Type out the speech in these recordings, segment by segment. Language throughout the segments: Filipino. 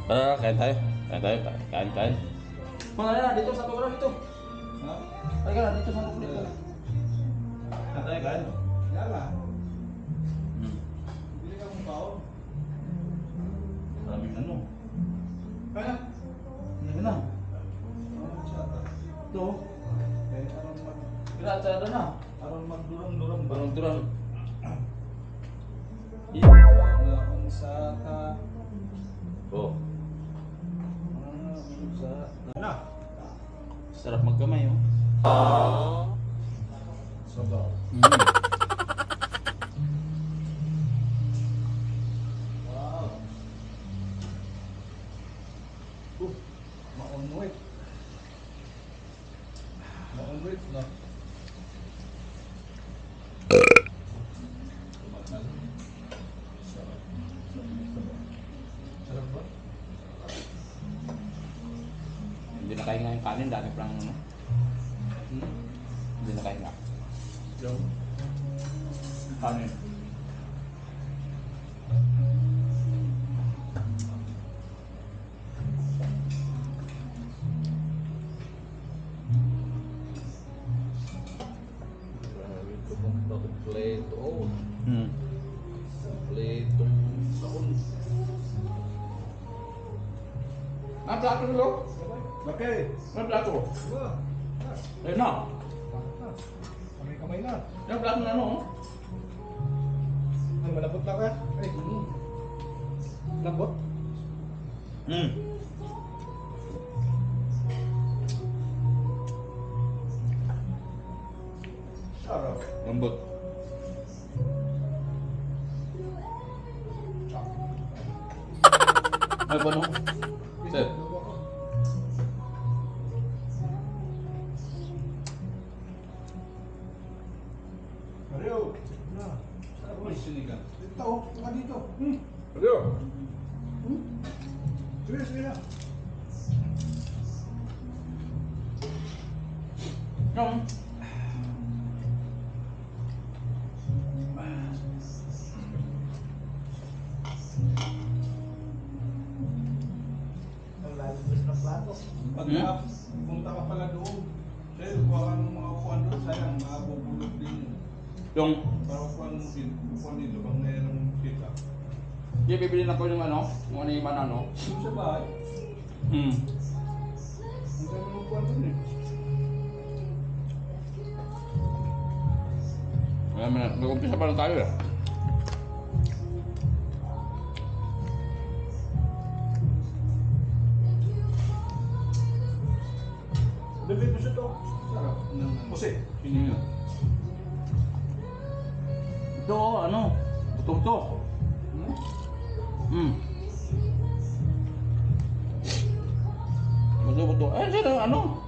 Kain tayo. Kain tayo. Kain. Mga na, dito sa pagkura dito. Ha? Ay ka na, dito sa pagkura dito. Kain tayo, kain. Yala. Hmm. Bili ka mong baon. Maraming ano. Kaya? Ano na? Ano siya? Ito. Eh, aron mag... Pinatsada na. Aron magdurang-durang ba? Durang-durang. Mga unsata. Oh. Mga unsata. Na. Sarap magkamay oh. Sabaw. Wow. Ma-on-wait. Ma-on-wait na. Sarap. Sarap ba? Hindi na kain nga yung kanin, dami pang ano. Hindi na kain nga. Yung kanin. Grabe ito kung kompleto. Kompletong taon. Ah, plato nyo? Okay. Ano plato? Diba? Ayun na. Kamay-kamay na. Yung plato na ano? Ano, malambot lang ka? Ay, lambot? Sarap. Lambot. Ay, paano? Sir. Mario. Na. Sarap mo yung sinigang. Dito, saka dito. Ano? Sige, sige na. Yung. Pag punta ka pala doon, sa'yo, kuha ka ng mga upuan doon, sayang, makabubulog din yun. Yung. Para upuan mo din, upuan dito, pag mayroong kita. Hindi, bibili na ko yung ano, kung ano yung manano. Doon sa bahay, ang dami ng upuan doon eh. Alam mo na, nag-umpisa pa lang tayo eh. Bibig mo siya to. Sarap. Kasi, sinigang. Ito, ano, buto-buto. Buto-buto. Eh, sino, ano?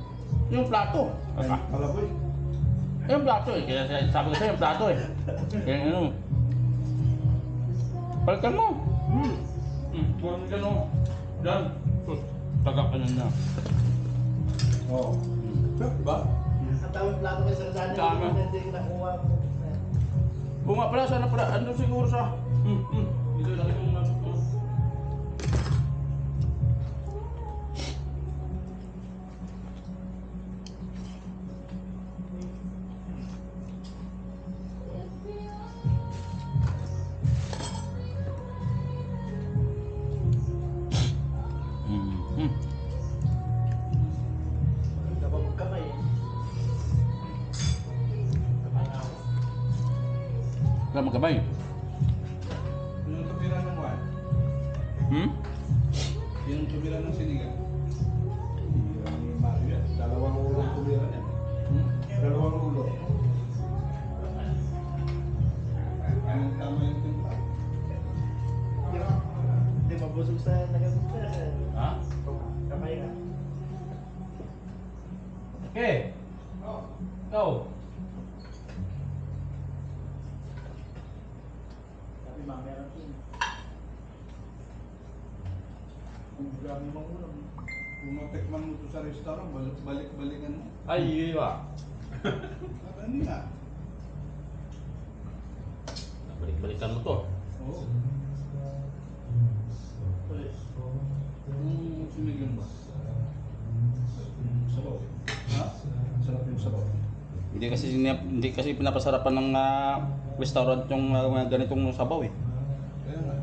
Yung plato. Ay, kalaboy. Yung plato eh. Kaya sabi ko sa'yo yung plato eh. Kaya ano. Palitan mo. Buwan mo dyan o. Dyan. Sus, tagak ka na. Oo. Diba? Ang tawag plato kay Sir Daniel, Tama. hindi nakuha mo. Bunga pala, sana pala. Ano siguro sa... Dito lagi mong ano. Hindi pa magkamay eh. Kamay na ako. Wala magkabay. Yung tumira ng wine. Yung tumira ng sinigang. Yung Mario yan. Dalawang ulo ang tumira niya. Dalawang ulo. Anong tama yung timpa? Hindi mabusog sa nagamit ka. Ha? Kamay na. Okay. Go. Sabi mamaya lang yun. Kung grabe mang ulam. Kung matikman mo to sa restaurant, balik-balikan mo. Ay, iwa. Ano nga? Balik-balikan mo to. Oo. Ulit. Hindi kasi pinapasarapan ng restaurant yung mga ganitong sabaw eh. Kaya nga.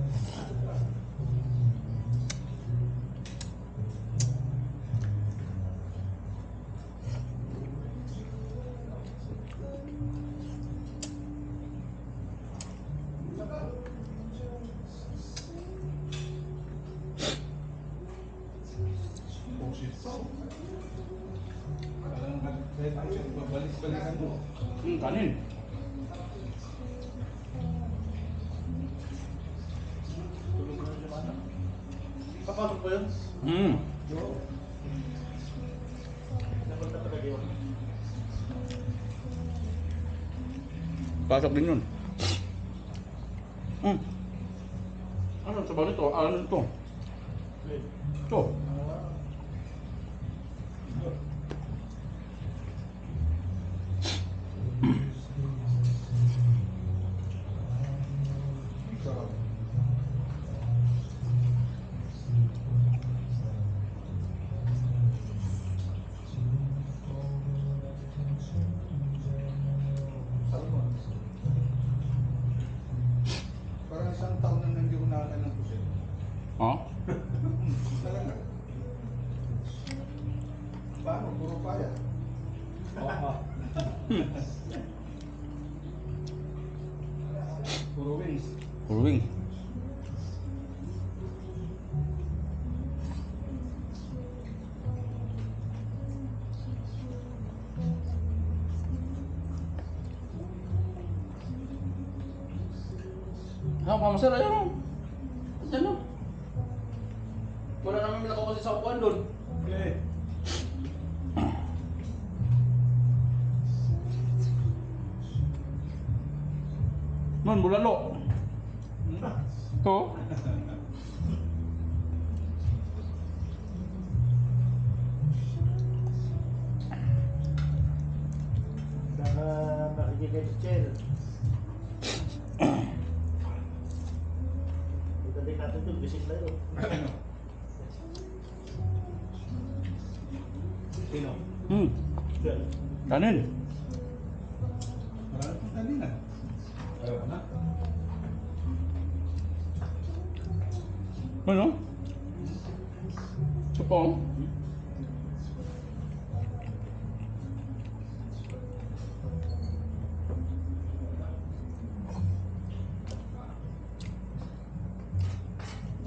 Bullshit pa. Parang kahit ang babalik-balikan mo. Kanin. Tulog na siya mana. Papasok ba yun? Oo. Napunta pa kayo. Pasok din yun. Ano ang sabaw nito? Ano ito? Ito. Sarap. Sarap mo. Parang isang taon na hindi ko nakakain ng pusit. Ha? Talaga. Paano? Puro paya. Puro wings. Purwing. Masar ayan o. Ayan o. Wala naman minakaw kasi sa upuan doon. Okay. Man, bulalo. Ito. Baka makikigay si Chel. Pagdating natin doon, bisik na yun. Ano? Sino? Chel. Kanin. Marami pang kanina. Ayaw ka na? Ano? Ito po.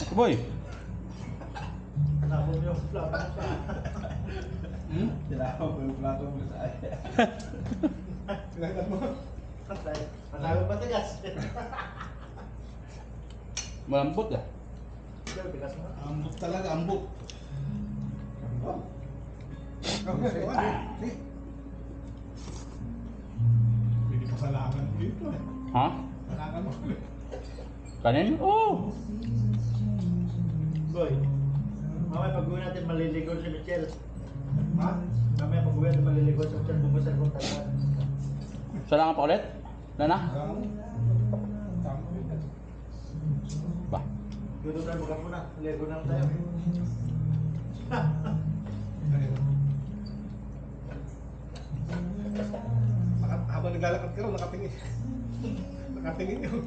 Ako boy. Tapos yung plato mo pa. Tinakaw ko yung plato mo sa akin. Tinakaw mo? Patay. Patay ba tigas? Malambot ah. Chel, tigas mo. Ambot talaga, ambot. Okay, okay. Pwede pasalakan mo dito eh. Ha? Pasalakan mo. Kanin? Oh! Boy, mamaya pag-uwi natin maliligo si Michelle. Ha? Mamaya pag-uwi natin maliligo si Michelle, bubusal kong talaga. Salangan pa ulit? Nana? Tama. Tama. Ba? Dito tayo buka muna, ligo na lang tayo. Habang naglalakad ka raw, nakatingin. Nakatingin yun.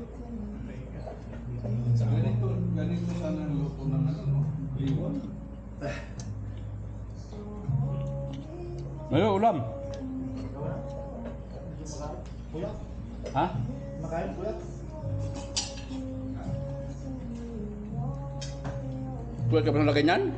Ganito sana ang luto ng ano, no? Liwan. Ngayon, ulam. Ikaw na? Hindi makain? Puyat? Ha? Makain puyat? Tuwag ka pa ng lagay niyan?